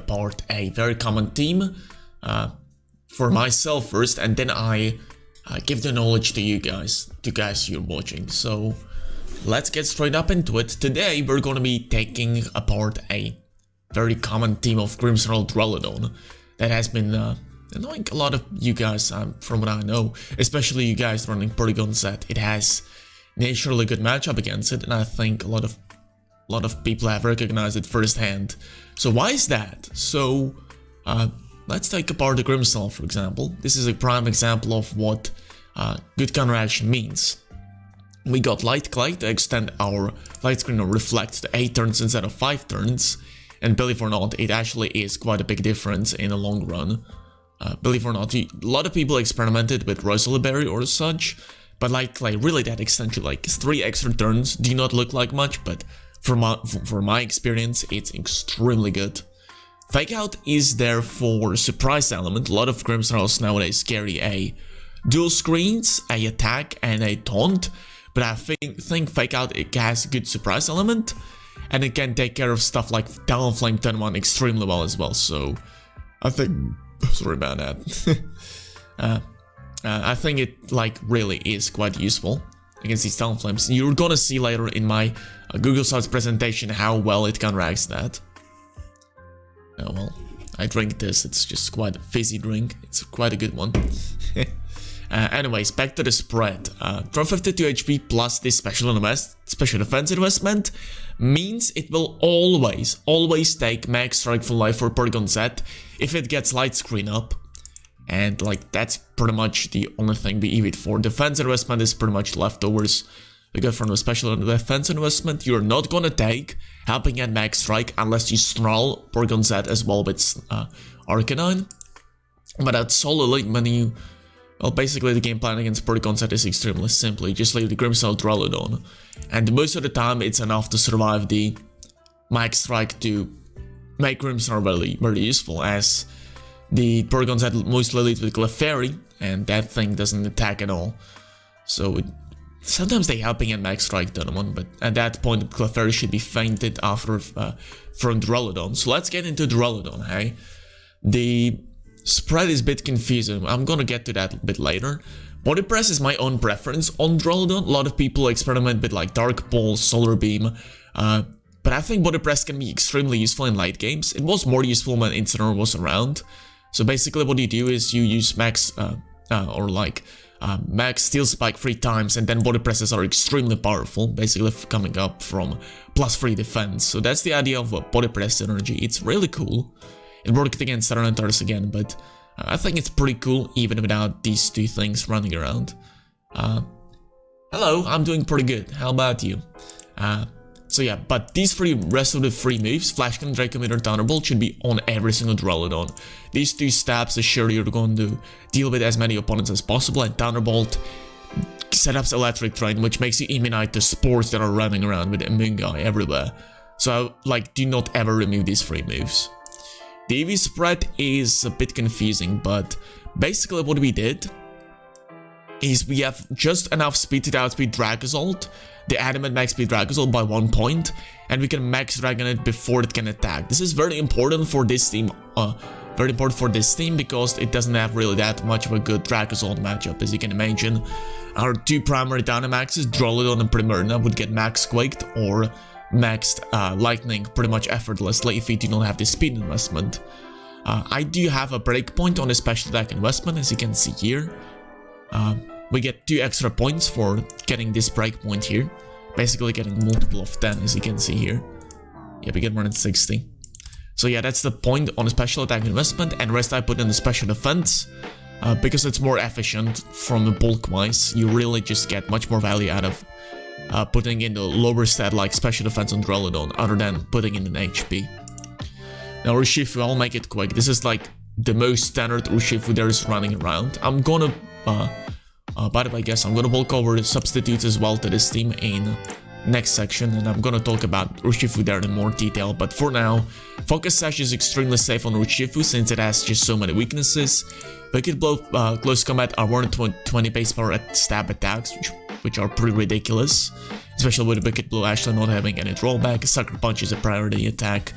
apart a very common theme for myself first, and then I give the knowledge to you guys, you're watching. So let's get straight up into it. Today we're gonna be taking apart a very common theme of Grimmsnarl Duraludon that has been annoying a lot of you guys, from what I know, especially you guys running Porygon Z. It has naturally good matchup against it, and I think a lot of people have recognized it firsthand. So why is that? So let's take apart the Grimmsnarl, for example. This is a prime example of what good counteraction means. We got Light Clay to extend our light screen or reflect to 8 turns instead of 5 turns, and believe it or not, it actually is quite a big difference in the long run. Believe it or not, a lot of people experimented with Rosalie Berry or such, but Light Clay, really that extension, like 3 extra turns, do not look like much, but for my experience, it's extremely good. Fake Out is there for surprise element. A lot of Grimmsnarls nowadays carry a dual screens, a attack, and a taunt, but I think Fake Out, it has a good surprise element, and it can take care of stuff like Talonflame turn 1 extremely well as well. So I think, sorry about that. I think it like really is quite useful against these Talonflames. You're gonna see later in my Google Sites presentation how well it counteracts that. Oh well, I drink this, it's just quite a fizzy drink, it's quite a good one. Anyways, back to the spread. Throw 52 HP plus this special defense investment means it will always take max strike full life for Porygon Z if it gets light screen up. And like that's pretty much the only thing we EV'd for. Defense investment is pretty much leftovers we got from the special defense investment. You're not gonna take helping at max strike unless you snarl Porygon Z as well with Arcanine. But that's solely when you, well, basically the game plan against Porygon Z is extremely simple. You just leave the Grimmsnarl Duraludon, and most of the time it's enough to survive the max strike to make Grimmsnarl very useful, as the Porygon Z mostly leads with Clefairy, and that thing doesn't attack at all. So sometimes they helping at max strike tournament, but at that point Clefairy should be fainted after from Duraludon. So let's get into Duraludon, hey? The spread is a bit confusing, I'm gonna get to that a bit later. Body Press is my own preference on Duraludon. A lot of people experiment with like Dark Pulse, Solar Beam, but I think Body Press can be extremely useful in late games. It was more useful when Incineroar was around. So basically what you do is you use max max Steel Spike 3 times, and then Body Presses are extremely powerful, basically coming up from +3 defense. So that's the idea of Body Press energy. It's really cool. It worked against Tyranitar's again, but I think it's pretty cool even without these two things running around. Hello, I'm doing pretty good. How about you? So yeah, but these rest of the 3 moves, Flash Cannon, Draco Meteor, Thunderbolt, should be on every single Duraludon. These 2 stabs assure you're going to deal with as many opponents as possible, and Thunderbolt setups Electric Train, which makes you immunite to spores that are running around with amoonguss everywhere. So like, do not ever remove these 3 moves. The EV spread is a bit confusing, but basically what we did is we have just enough speed to outspeed Dracozolt, the Adamant max speed Dracozolt by 1 point, and we can max Dragon it before it can attack. This is very important for this team, because it doesn't have really that much of a good Dracozolt matchup. As you can imagine, our 2 primary Dynamaxes, Duraludon and Primarina, would get max Quaked or maxed Lightning pretty much effortlessly if you do not have the speed investment. I do have a breakpoint on the special attack investment, as you can see here. We get 2 extra points for getting this breakpoint here, basically getting multiple of 10, as you can see here. Yeah, we get 160. So yeah, that's the point on the special attack investment, and rest I put in the special defense, because it's more efficient from the bulk wise. You really just get much more value out of putting in the lower stat like special defense on Duraludon, other than putting in an HP. Now Urshifu, I'll make it quick. This is like the most standard Urshifu there is running around. I'm gonna by the way, guys, I'm gonna walk over the substitutes as well to this team in next section, and I'm gonna talk about Urshifu there in more detail. But for now, Focus Sash is extremely safe on Urshifu since it has just so many weaknesses. Wicked Blow, Close Combat are 120 base power at stab attacks, which which are pretty ridiculous, especially with Wicked Blow actually not having any drawback. Sucker Punch is a priority attack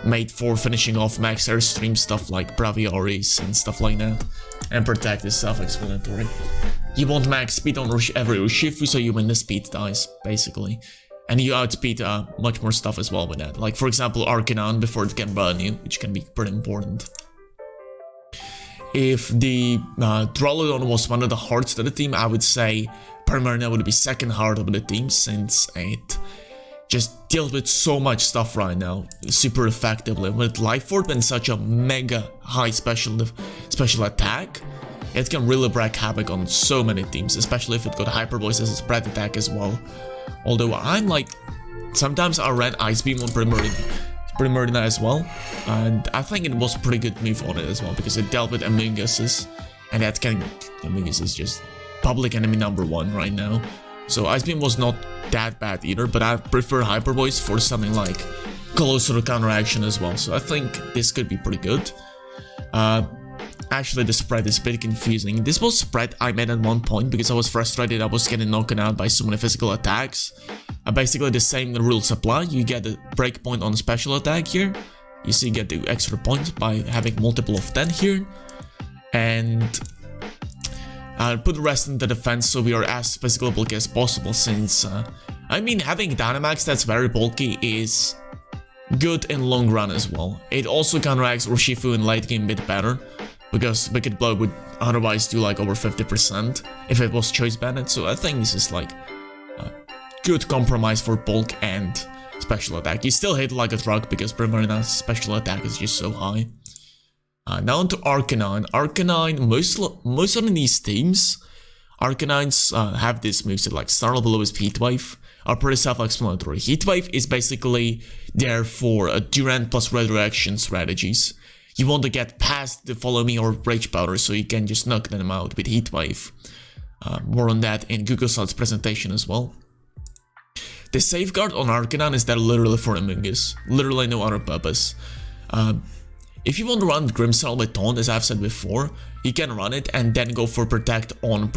made for finishing off max airstream stuff like Braviaries and stuff like that, and Protect is self-explanatory. You want max speed on every Urshifu, so you win the speed dice, basically. And you outspeed much more stuff as well with that. Like, for example, Arcanine before it can burn you, which can be pretty important. If the Duraludon was one of the hearts of the team, I would say Primarina would be second heart of the team, since it just deals with so much stuff right now, super effectively. With Life Orb and such a mega high special attack, it can really wreak havoc on so many teams, especially if it got Hyper Voice as a spread attack as well. Although I'm like, sometimes I ran Ice Beam on Primarina as well, and I think it was a pretty good move on it as well, because it dealt with amoongusses, and that amoonguss is just public enemy #1 right now. So Ice Beam was not that bad either, but I prefer Hyper Voice for something like closer counteraction as well, so I think this could be pretty good. Actually, the spread is a bit confusing. This was spread I made at one point because I was frustrated I was getting knocked out by so many physical attacks. Basically the same rules apply. You get a breakpoint on a special attack here. You see, you get the extra points by having multiple of 10 here. And put the rest in the defense so we are as physically bulky as possible, since I mean, having Dynamax that's very bulky is good in long run as well. It also counteracts Urshifu in late game a bit better, because Wicked Blow would otherwise do like over 50% if it was choice banned. So I think this is like a good compromise for bulk and special attack. You still hit like a truck because Primarina's special attack is just so high. Now on to Arcanine. Arcanine, most of these teams, Arcanines have this moveset like Snarl, will-o-wisp, Heatwave, are pretty self-explanatory. Heatwave is basically there for Durant plus Resurrection strategies. You want to get past the Follow Me or Rage Powder, so you can just knock them out with Heatwave. More on that in Gugusad's presentation as well. The safeguard on Arcanine is there literally for Amoonguss, literally no other purpose. If you want to run Grimmsnarl with Taunt, as I've said before, you can run it and then go for Protect on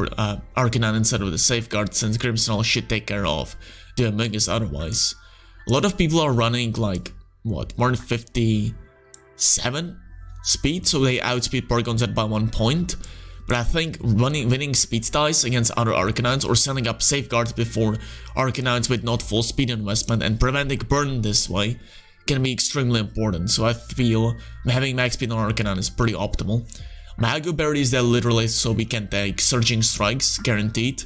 Arcanine instead of the safeguard, since Grimmsnarl should take care of the Amoonguss otherwise. A lot of people are running like, what, more than 57 speed, so they outspeed Porygon Z by 1 point. But I think winning speed dice against other Arcanines or setting up safeguards before Arcanines with not full speed investment and preventing burn this way can be extremely important. So I feel having max speed on Arcanine is pretty optimal. Mago Berry is there literally so we can take Surging Strikes, guaranteed.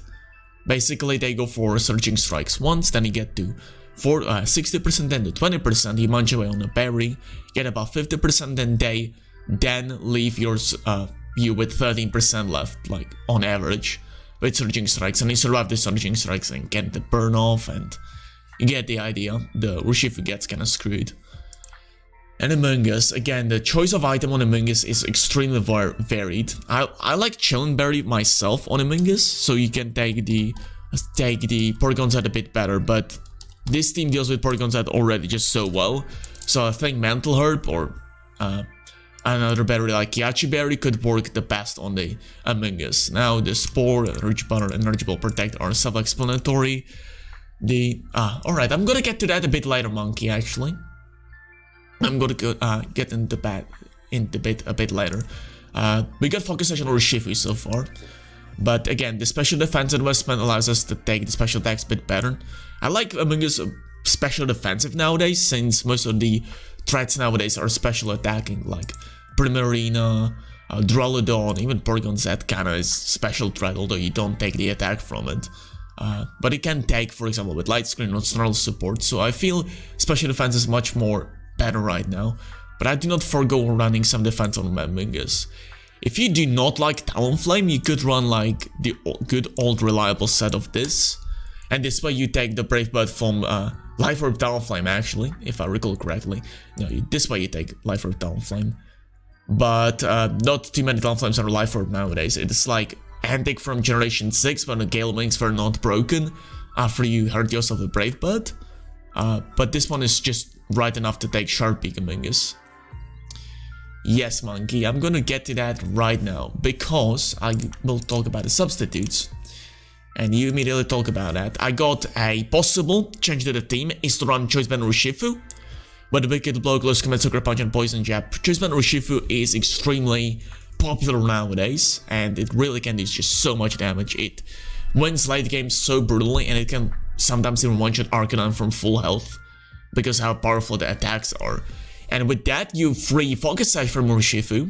Basically they go for Surging Strikes once, then you get to 60%, then to 20%, you munch away on a berry, get about 50%, and they then leave you with 13% left, like on average, with Surging Strikes, and you survive the Surging Strikes and get the burn off, and you get the idea. The Urshifu gets kinda screwed. And Amoonguss, again, the choice of item on Amoonguss is extremely varied. I like Chillin' Berry myself on Amoonguss, so you can take the Porygon Z a bit better, but this team deals with Porygon Z already just so well, so I think Mental Herb or another berry like Yachi Berry could work the best on the Amoonguss. Now the Spore, Rich Butter, and Energy Ball Protect are self-explanatory. Alright, I'm gonna get to that a bit later, Monkey, actually. I'm gonna get into that a bit later. We got focus on Urshifu so far, but again, the special defense investment allows us to take the special attacks a bit better. I like Amoonguss special defensive nowadays, since most of the threats nowadays are special attacking, like Primarina, Duraludon, even Porygon Z kinda is special threat, although you don't take the attack from it. But it can take, for example, with Light Screen or Snarl support, so I feel special defense is much more better right now, but I do not forego running some defense on Amoonguss. If you do not like Talonflame, you could run like the good old reliable set of this, and this way you take the Brave Bird from Life Orb Talonflame, actually, if I recall correctly. No, this way you take Life Orb Talonflame, but not too many Talonflames are Life Orb nowadays. It's like Antic from Generation 6 when the Gale Wings were not broken after you hurt yourself with Brave Bird, but this one is just right enough to take Sharp Peak Amoonguss. Yes, Monkey, I'm gonna get to that right now, because I will talk about the substitutes. and you immediately talk about that. I got a possible change to the team is to run Choice Band Urshifu. But the Wicked Blow, Close Combat, Sucker Punch, and Poison Jab. Choice Band Urshifu is extremely popular nowadays, and it really can do just so much damage. It wins late game so brutally, and it can sometimes even one-shot Arcanine from full health, because how powerful the attacks are. And with that, you free Focus Sash from Urshifu,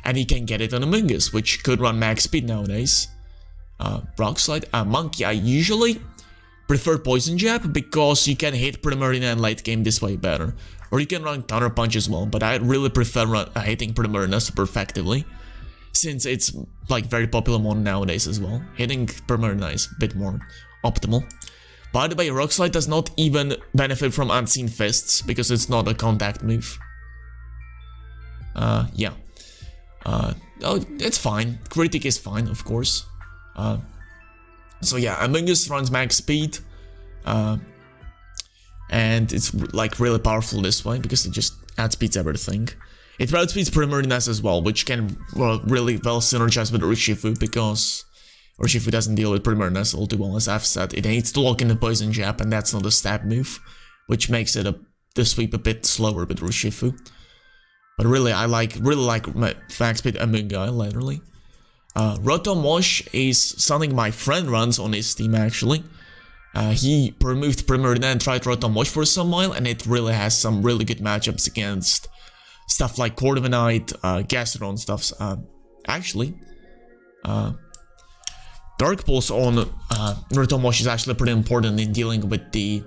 and you can get it on amoonguss, which could run max speed nowadays. Rock Slide, Monkey, I usually prefer Poison Jab because you can hit Primarina in late game this way better. Or you can run Counter Punch as well, but I really prefer hitting Primarina super effectively, since it's like very popular one nowadays as well. Hitting Primarina is a bit more optimal. By the way, Rock Slide does not even benefit from Unseen Fists because it's not a contact move. Yeah. Oh, it's fine. Critic is fine, of course. So yeah, amoonguss runs max speed, and it's like really powerful this way because it just outspeeds everything. It outspeeds Primarina as well, which can really well synergize with Urshifu because Urshifu doesn't deal with Primarina all too well, as I've said. It needs to lock in the Poison Jab, and that's not a stab move, which makes it the sweep a bit slower with Urshifu. But really, I really like max speed amoonguss literally. Rotom Wash is something my friend runs on his team actually. He removed Primarina and tried Rotom Wash for some while, and it really has some really good matchups against stuff like Corviknight, Gastrodon stuffs. Actually, Dark Pulse on Rotom Wash is actually pretty important in dealing with the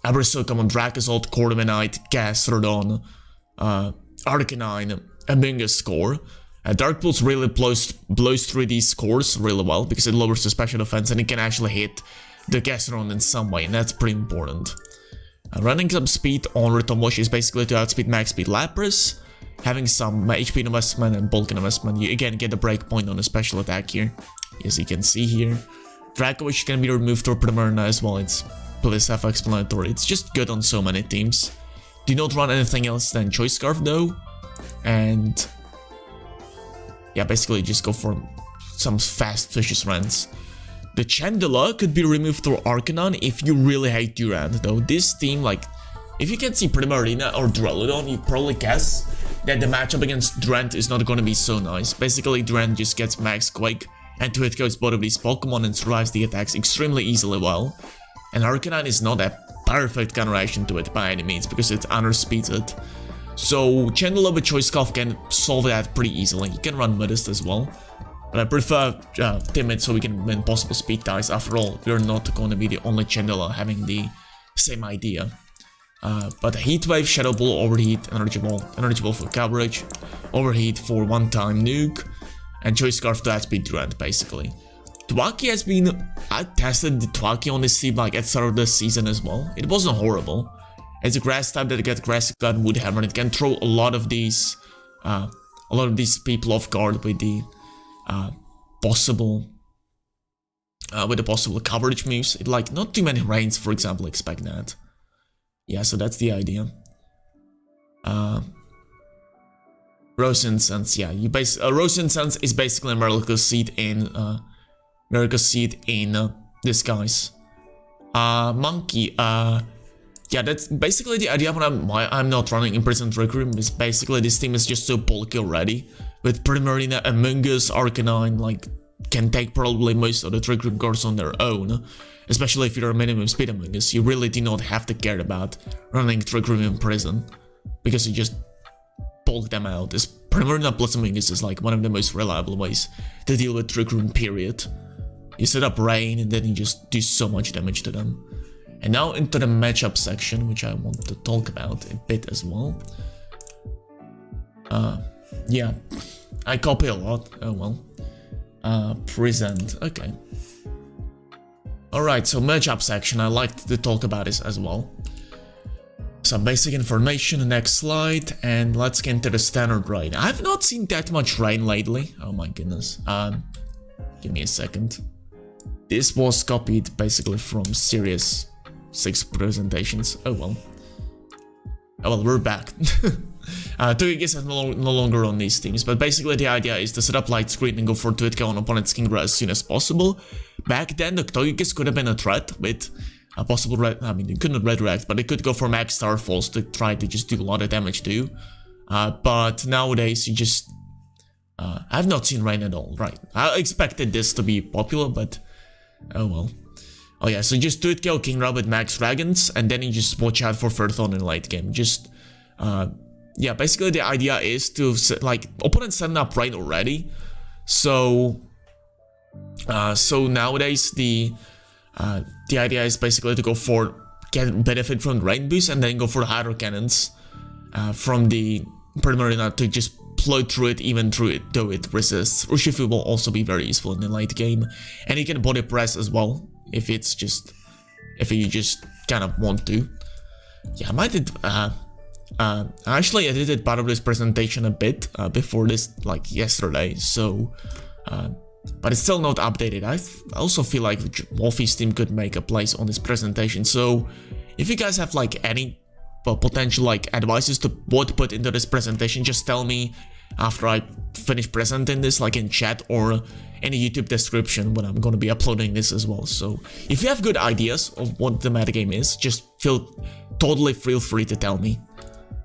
ever so common Dracozolt, Corviknight, Gastrodon, Arcanine, amoonguss score. Dark Pulse really blows through these scores really well because it lowers the special defense and it can actually hit the Gastrodon in some way, and that's pretty important. Running some speed on Rotom Wash is basically to outspeed max speed Lapras. Having some HP investment and bulk investment, you again get a break point on a special attack here, as you can see here. Draco Wish can be removed for Primarina as well, it's pretty self-explanatory. It's just good on so many teams. Do not run anything else than Choice Scarf though, and yeah, basically just go for some fast vicious runs. The Chandela could be removed through Arcanine if you really hate Durant though. This team, like, if you can see Primarina or Duraludon, you probably guess that the matchup against Durant is not going to be so nice. Basically, Durant just gets Max Quake and 2-hit goes both of these Pokemon and survives the attacks extremely easily well. And Arcanine is not a perfect counter-action to it by any means because it underspeeds it. So Chandela with Choice Scarf can solve that pretty easily. You can run Modest as well. But I prefer Timid so we can win possible speed ties. After all, we're not going to be the only Chandela having the same idea. But Heat Wave, Shadow Ball, Overheat, Energy Ball for coverage, Overheat for one-time nuke, and Choice Scarf to outspeed Durant basically. Twaki has been... I tested the Twaki on this team like at the start of the season as well. It wasn't horrible. It's a grass type that gets Grass Cut, Wood Hammer, and it can throw a lot of these people off guard with the possible coverage moves. It like not too many rains, for example, expect that. Yeah, so that's the idea. Rose Incense, yeah, Rose Incense is basically a Miracle Seed in disguise. Monkey, yeah, that's basically the idea why I'm not running Imprisoned Trick Room, is basically this team is just so bulky already. With Primarina, amoonguss, Arcanine, like, can take probably most of the Trick Room cards on their own. Especially if you're a minimum speed amoonguss, you really do not have to care about running Trick Room in prison. Because you just bulk them out. This Primarina plus amoonguss is like one of the most reliable ways to deal with Trick Room, period. You set up Rain and then you just do so much damage to them. And now into the matchup section, which I want to talk about a bit as well. Yeah, I copy a lot, oh well. Present, okay. Alright, so matchup section, I like to talk about this as well. Some basic information, next slide, and let's get into the standard rain. I've not seen that much rain lately, oh my goodness. Give me a second. This was copied basically from Series 6 presentations, oh well. Oh well, we're back. Togekiss is no longer on these teams, but basically the idea is to set up light screen and go for Twitch on opponent's Kingdra as soon as possible. Back then, the Togekiss could have been a threat with a possible it couldn't redirect, but it could go for Max Starfalls to try to just do a lot of damage too. But nowadays, you just... I've not seen Rain at all, right? I expected this to be popular, but... oh well. Oh yeah, so just Twitch Kingdra with Max Dragons, and then you just watch out for Furthon in late game. Just... yeah, basically the idea is to, like, opponents setting up Rain already. So... so nowadays, the idea is basically to go for get benefit from the rain boost and then go for the hydro cannons from the Primarina to just plow through it, even through it, though it resists. Urshifu will also be very useful in the late game, and you can body press as well if it's just you just kind of want to. Yeah, I might did. Actually, I did part of this presentation a bit before this, like yesterday. So. But it's still not updated. I also feel like Wolfie's team could make a place on this presentation. So if you guys have like any potential like advices to what put into this presentation, just tell me after I finish presenting this, like in chat or in the YouTube description when I'm gonna be uploading this as well. So if you have good ideas of what the metagame is, just totally feel free to tell me.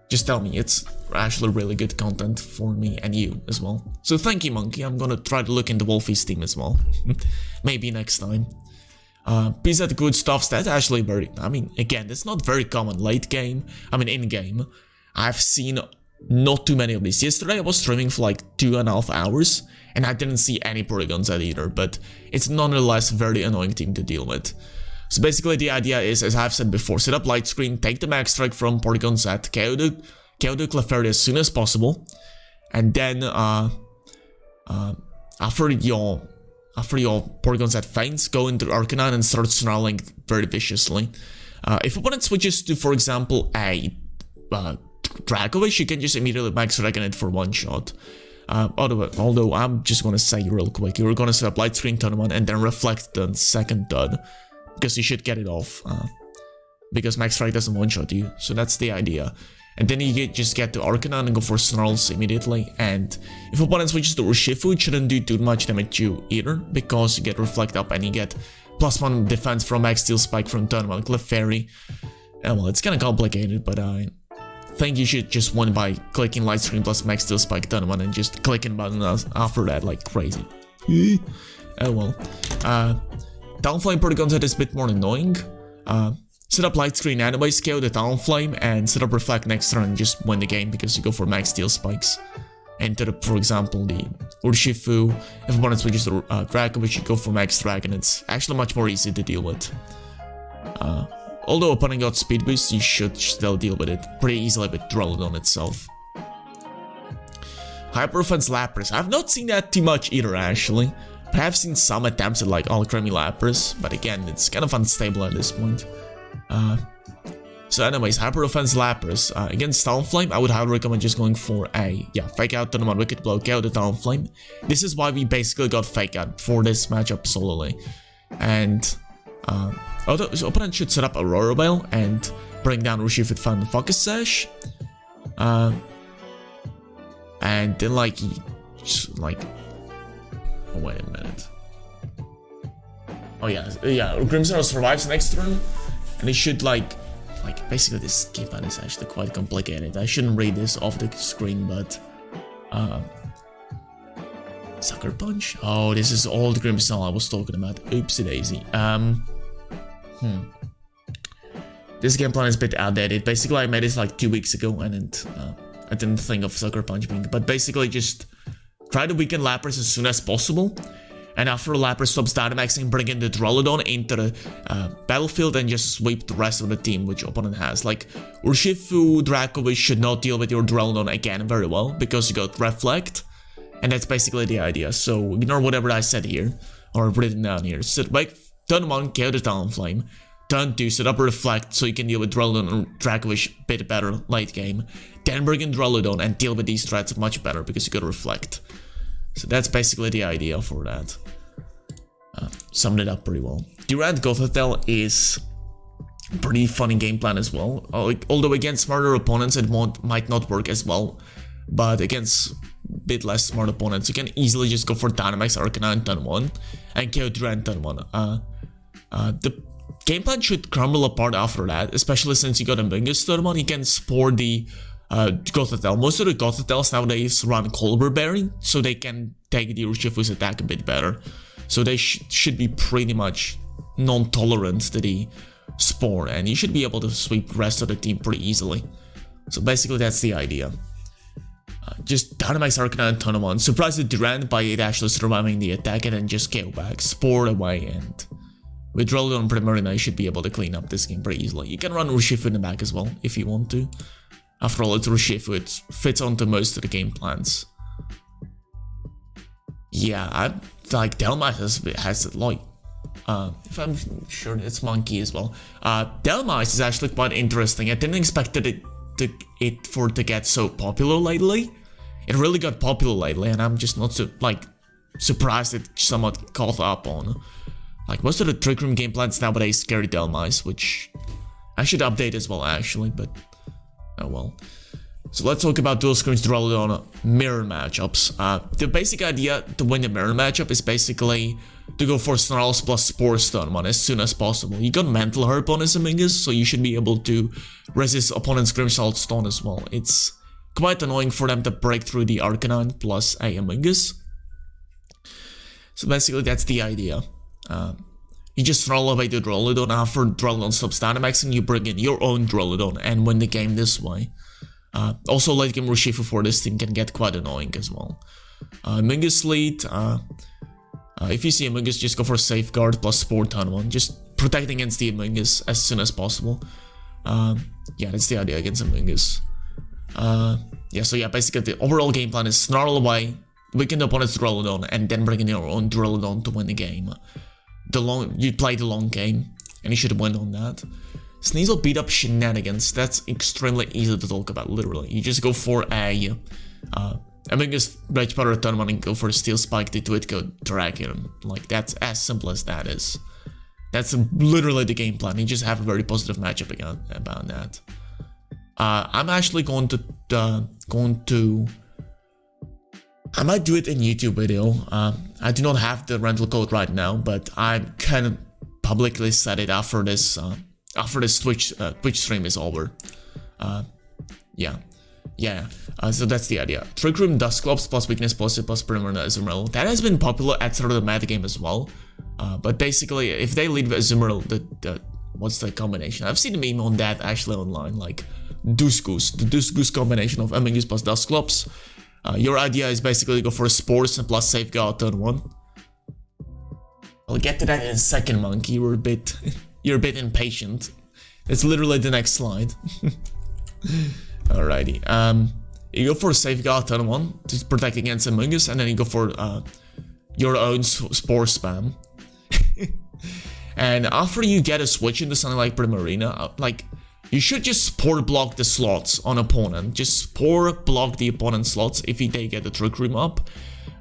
Just tell me, it's actually really good content for me and you as well. So thank you, Monkey. I'm gonna try to look into Wolfie's team as well. Maybe next time. Piece of good stuff, that's actually very... I mean, again, it's not very common late game. I mean, in game. I've seen not too many of these. Yesterday I was streaming for like 2.5 hours, and I didn't see any Polygons at either, but it's nonetheless a very annoying team to deal with. So basically the idea is, as I've said before, set up light screen, take the max strike from Porygon Z, KO the Clefairy as soon as possible, and then after your Porygon Z faints, go into Arcanine and start snarling very viciously. If opponent switches to, for example, a Dracovish, you can just immediately max Dragon it for one shot. Although I'm just gonna say real quick, you're gonna set up light screen turn 1 and then reflect the second turn, because you should get it off, because Max Strike doesn't one-shot you, so that's the idea. And then you just get to Arcanine and go for Snarls immediately, and if opponent switches to Urshifu, it shouldn't do too much damage to you either, because you get Reflect Up and you get +1 defense from Max Steel Spike from turn 1 Clefairy. Well, it's kinda complicated, but I think you should just win by clicking Light Screen plus Max Steel Spike turn 1 and just clicking button after that like crazy. Oh well. Talonflame Porygon Z is a bit more annoying. Set up Light Screen anyway, scale the Talonflame, and set up Reflect next turn and just win the game because you go for Max Steel Spikes. Enter, for example, the Urshifu. If opponent switches to Dracovish, you go for Max Dragon. It's actually much more easy to deal with. Although opponent got Speed Boost, you should still deal with it pretty easily with Duraludon itself. Hyper Offense Lapras. I've not seen that too much either, actually. But I've seen some attempts at like Alchemy Lapras, but again, it's kind of unstable at this point. So anyways, Hyper Offense Lapras. Against Talonflame, I would highly recommend just going for a, Fake Out, Turn 1 Wicked Blow, KO the Talonflame. This is why we basically got Fake Out for this matchup solely. And, although his opponent should set up Aurora Veil and bring down Urshifu with Fun Focus Sash. And then like, oh, wait a minute. Oh yeah, Grimmsnarl survives next turn, and he should like basically this game plan is actually quite complicated. I shouldn't read this off the screen, but Sucker Punch. Oh, this is old Grimmsnarl I was talking about. Oopsie daisy. This game plan is a bit outdated. Basically, I made this like 2 weeks ago, and I didn't think of Sucker Punch being. But basically, just try to weaken Lapras as soon as possible, and after Lapras stops Dynamaxing, bring in the Duraludon into the battlefield and just sweep the rest of the team which opponent has. Like, Urshifu, Dracovish should not deal with your Duraludon again very well, because you got Reflect, and that's basically the idea. So ignore whatever I said here, or written down here. Sit back, turn 1, KO the Talonflame. Turn 2, set up a Reflect so you can deal with Duraludon and Dracovish a bit better late game. Then bring in Duraludon and deal with these threats much better because you got Reflect. So that's basically the idea for that. Summed it up pretty well. Durant Gothitelle is Pretty funny game plan as well. Although against smarter opponents it might not work as well, but against bit less smart opponents you can easily just go for Dynamax Arcanine turn 1 and KO Durant turn 1. The game plan should crumble apart after that, especially since you got Amoonguss turn 1. You can spore the Gothitelle. Most of the Gothitelles nowadays run Colbur Berry, so they can take the Urshifu's attack a bit better. So they should be pretty much non-tolerant to the Spore, and you should be able to sweep the rest of the team pretty easily. So basically that's the idea. Just Dynamax Arcanine turn 1, surprise the Durant by it actually surviving the attack, and then just KO back, Spore away, and with Duraludon and Primarina you should be able to clean up this game pretty easily. You can run Urshifu in the back as well if you want to. After all, it's Urshifu, it fits onto most of the game plans. Yeah, Dhelmise has like, if I'm sure it's Monkey as well. Dhelmise is actually quite interesting. I didn't expect it to get so popular lately. It really got popular lately, and I'm just not surprised it somewhat caught up on. Like most of the Trick Room game plans nowadays carry Dhelmise, which I should update as well actually, but oh well. So let's talk about Dual Screens Duraludon mirror matchups. The basic idea to win the mirror matchup is basically to go for Snarls plus Spores turn 1 as soon as possible. You got Mental Herb on his Amoonguss, so you should be able to resist opponent's Grimmsnarl stun as well. It's quite annoying for them to break through the Arcanine plus a Amoonguss. So basically that's the idea. You just Snarl away the Duraludon. After Duraludon stops Dynamaxing, you bring in your own Duraludon and win the game this way. Also, late game Urshifu for this team can get quite annoying as well. Amoonguss lead. If you see Amoonguss, just go for Safeguard plus Spore turn 1. Just protect against the Amoonguss as soon as possible. Yeah, that's the idea against Amoonguss. Yeah, so yeah, basically the overall game plan is Snarl away, weaken the opponent's Duraludon, and then bring in your own Duraludon to win the game. You play the long game, and you should win on that. Sneasel beat up Shenanigans. That's extremely easy to talk about, literally. You just go for a Amoonguss Rage Powder turn 1 and go for a Steel Spike to it go Dragon. Like, that's as simple as that is. That's literally the game plan. You just have a very positive matchup about that. I'm actually going to I might do it in YouTube video. I do not have the rental code right now, but I can publicly set it after this Twitch stream is over. So that's the idea. Trick Room Dusclops plus Weakness plus Primarina Azumarill. That has been popular at sort of the metagame as well. But basically, if they lead with Azumarill, what's the combination? I've seen a meme on that actually online, like Duscus, the Duscus combination of Amoonguss plus Dusclops. Your idea is basically go for Spores and plus Safeguard turn 1. I'll get to that in a second, Monkey. You're a bit impatient. It's literally the next slide. Alrighty. You go for Safeguard turn 1 to protect against Amoonguss, and then you go for your own Spore spam. And after you get a switch into something like Primarina, like, you should just Spore block the slots on opponent. Just Spore block the opponent's slots if they get the Trick Room up.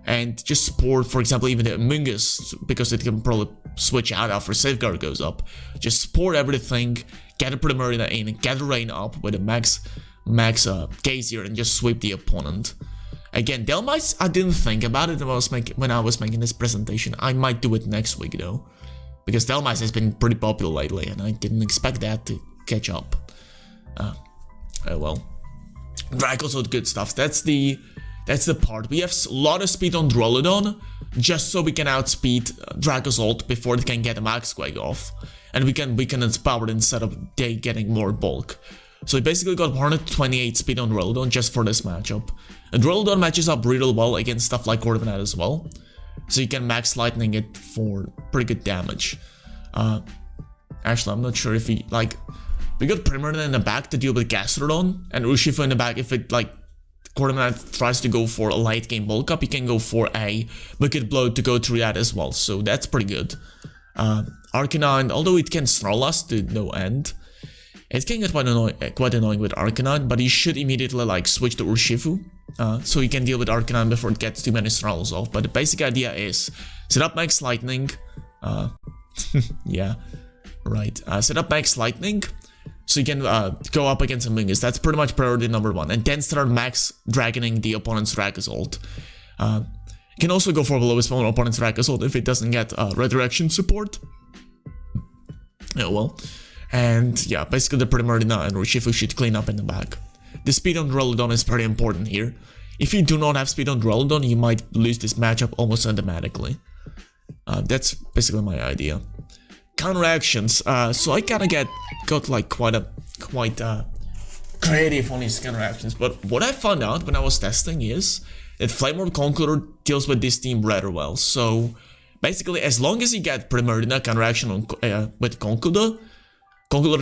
And just Spore, for example, even the Amoonguss, because it can probably switch out after Safeguard goes up. Just Spore everything, get a Primarina in, get a Rain up with a max Gazier, and just sweep the opponent. Again, Dhelmise, I didn't think about it when I was making this presentation. I might do it next week though, because Dhelmise has been pretty popular lately, and I didn't expect that to catch up. Oh well. Draco's good stuff. That's the part. We have a lot of speed on Duraludon, just so we can outspeed Draco's ult before it can get a Max Quake off, and we can weaken its power instead of they getting more bulk. So we basically got 128 speed on Duraludon just for this matchup. And Duraludon matches up really well against stuff like Corviknight as well, so you can Max Lightning it for pretty good damage. Actually, I'm not sure if we got Primarina in the back to deal with Gastrodon, and Urshifu in the back if it Corviknight tries to go for a late game bulk up, you can go for a Wicked Blow to go through that as well, so that's pretty good. Arcanine, although it can snarl us to no end, it can get quite annoying with Arcanine, but you should immediately switch to Urshifu, so you can deal with Arcanine before it gets too many snarls off. But the basic idea is set up Max Lightning, yeah, Right, set up max lightning, so you can go up against amoonguss. That's pretty much priority number 1. And then start max dragoning the opponent's Ragazult. You can also go for will-o-wisp on opponent's Ragazult if it doesn't get redirection support. Oh well. And yeah, basically the Primarina and Urshifu should clean up in the back. The speed on Duraludon is pretty important here. If you do not have speed on Duraludon, you might lose this matchup almost automatically. That's basically my idea. Counteractions. So I kind of got like quite creative on these counteractions. But what I found out when I was testing is that Flame Orb Conqueror deals with this team rather well. So basically, as long as you get Primarina counteraction on, with Conqueror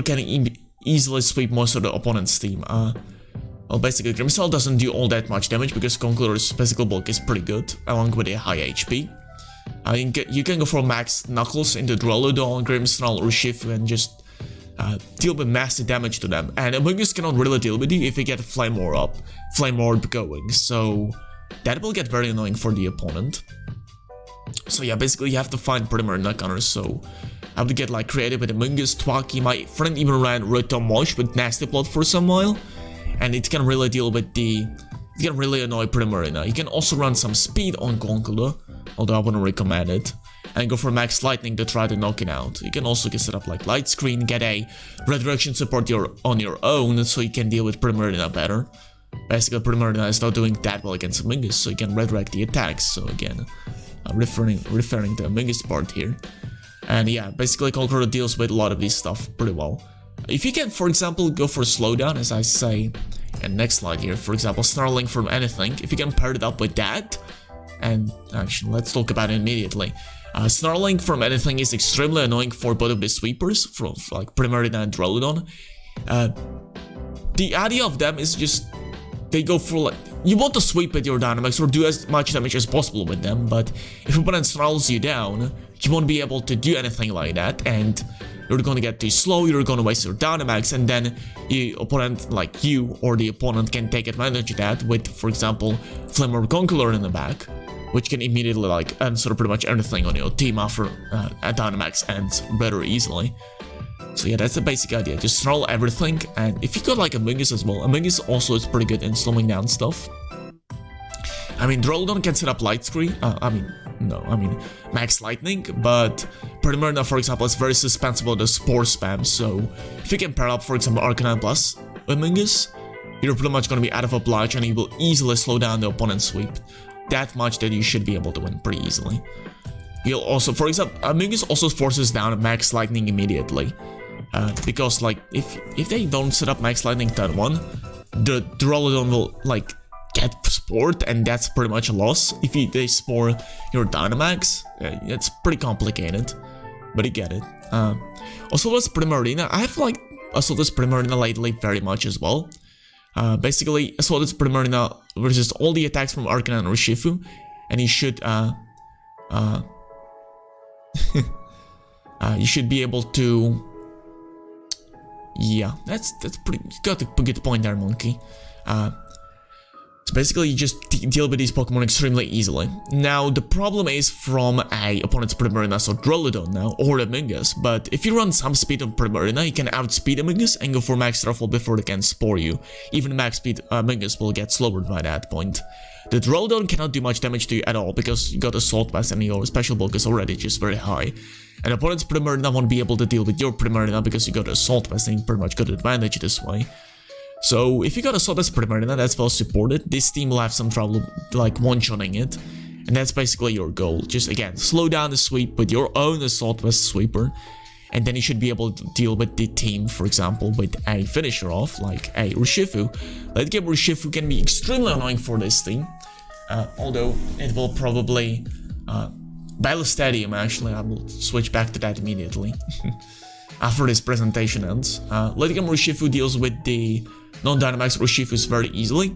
can easily sweep most of the opponent's team. Well, basically, Grimmsnarl doesn't do all that much damage because Conqueror's physical bulk is pretty good, along with a high HP. You can go for max Knuckles into Duraludon, Grimmsnarl, Urshifu, and just deal with massive damage to them. And amoonguss cannot really deal with you if you get Flame Orb going, so that will get very annoying for the opponent. So yeah, basically you have to find Primarina counters, so I would get like creative with amoonguss, Twaki. My friend even ran Rotomosh with Nasty Plot for some while, and it can really deal with it can really annoy Primarina. You can also run some speed on Conqueror, although I wouldn't recommend it, and go for max lightning to try to knock it out. You can also set up like light screen, get a redirection support on your own, so you can deal with Primarina better. Basically, Primarina is not doing that well against amoonguss, so you can redirect the attacks. So again, referring to amoonguss part here. And yeah, basically Conqueror deals with a lot of this stuff pretty well. If you can, for example, go for slowdown, as I say, and next slide here, for example, snarling from anything, if you can pair it up with that, and actually, let's talk about it immediately. Snarling from anything is extremely annoying for both of the sweepers, from like Primarina and Duraludon. The idea of them is just, they go for like, you want to sweep with your dynamics or do as much damage as possible with them, but if opponent snarls you down, you won't be able to do anything like that, and you're gonna get too slow, you're gonna waste your Dynamax, and then your opponent, like you or the opponent, can take advantage of that with, for example, Flame Orb Conqueror in the back, which can immediately like answer pretty much anything on your team after a Dynamax ends very easily. So yeah, that's the basic idea, just snarl everything, and if you got like amoonguss as well, amoonguss also is pretty good in slowing down stuff. I mean, Duraludon can set up light screen, max lightning, but Primarina, for example, is very suspensible to spore spam, so if you can pair up, for example, arcanine plus amoonguss, you're pretty much gonna be out of oblige and you will easily slow down the opponent's sweep. That much that you should be able to win pretty easily. You'll also, for example, amoonguss also forces down max lightning immediately. Because like, if they don't set up max lightning turn 1, the Duraludon will like get spored, and that's pretty much a loss. If they spore your Dynamax, it's pretty complicated, but you get it. Also, this Primarina, I have like Assault's Primarina lately very much as well. Basically, Assault's Primarina versus all the attacks from Arcanine and Urshifu, and you should you should be able to. Yeah, that's pretty. You got a good point there, Monkey. So basically, you just deal with these Pokemon extremely easily. Now, the problem is from a opponent's Primarina, so Duraludon now, or amoonguss. But if you run some speed on Primarina, you can outspeed amoonguss and go for max ruffle before they can spore you. Even max speed amoonguss will get slower by that point. The Duraludon cannot do much damage to you at all because you got Assault Vest and your special bulk is already just very high. And opponent's Primarina won't be able to deal with your Primarina because you got Assault Vest and you pretty much got advantage this way. So if you got Assault Vest Primarina that's well supported, this team will have some trouble like one-shotting it. And that's basically your goal. Just again, slow down the sweep with your own Assault Vest sweeper. And then you should be able to deal with the team, for example, with a finisher off, like a Urshifu. Late game Urshifu can be extremely annoying for this team. Although it will probably... Battle Stadium, actually, I will switch back to that immediately. After this presentation ends. Late game Urshifu deals with the non-Dynamax Urshifus very easily.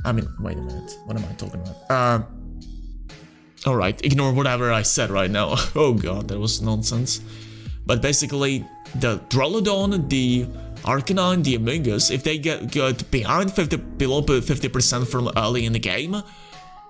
I mean, wait a minute, what am I talking about? Alright, ignore whatever I said right now. Oh god, that was nonsense. But basically, the Duraludon, the Arcanine, the amoonguss, if they get behind below 50% from early in the game,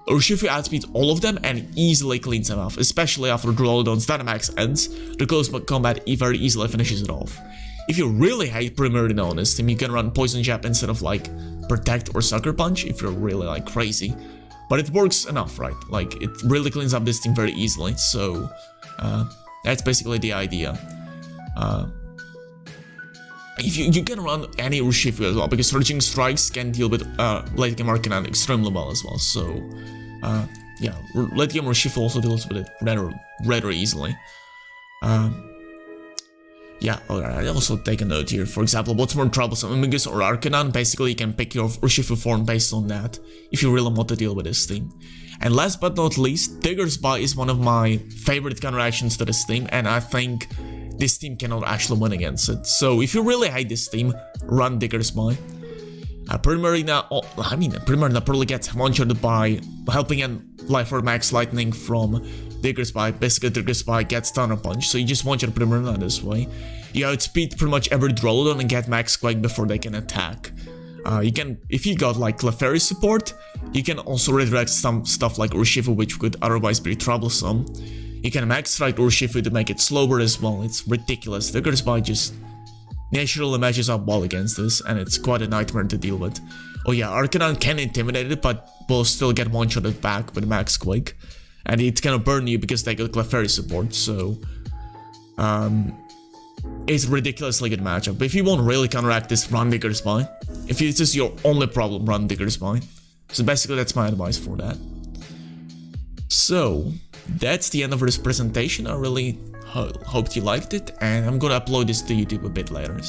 Urshifu outspeeds all of them and easily cleans them off, especially after Duraludon's Dynamax ends. The close combat very easily finishes it off. If you really hate Primarina on this team, you can run Poison Jab instead of like Protect or Sucker Punch if you're really like crazy. But it works enough, right? Like, it really cleans up this team very easily, so that's basically the idea. If you can run any Urshifu as well, because Surging Strikes can deal with late game Arcanine extremely well as well, so yeah, late game Urshifu also deals with it rather easily. Yeah, alright, I also take a note here. For example, what's more troublesome, amoonguss or arcanine? Basically, you can pick your Urshifu form based on that, if you really want to deal with this team. And last but not least, Digger's Bite is one of my favorite counteractions to this team, and I think this team cannot actually win against it. So if you really hate this team, run Digger's Bite. Primarina, Primarina probably gets one-shotted by helping and Life or Max Lightning from Digger's Bite. Basically, Digger's Bite gets Thunder Punch, so you just one-shot Primarina this way. You outspeed pretty much every Duraludon and get Max Quake before they can attack. You can, if you got like Clefairy support, you can also redirect some stuff like Urshifu, which could otherwise be troublesome. You can Max Strike Urshifu to make it slower as well. It's ridiculous. Digger's Bite just naturally matches up well against this, and it's quite a nightmare to deal with. Oh yeah, Arcanine can intimidate it, but will still get one-shotted back with Max Quake. And it's gonna burn you because they got Clefairy support, so it's a ridiculously good matchup. But if you want to really counteract this, run Digger's Bite. If this is your only problem, run Digger's Bite. So basically that's my advice for that. So that's the end of this presentation. I really hoped you liked it, and I'm gonna upload this to YouTube a bit later.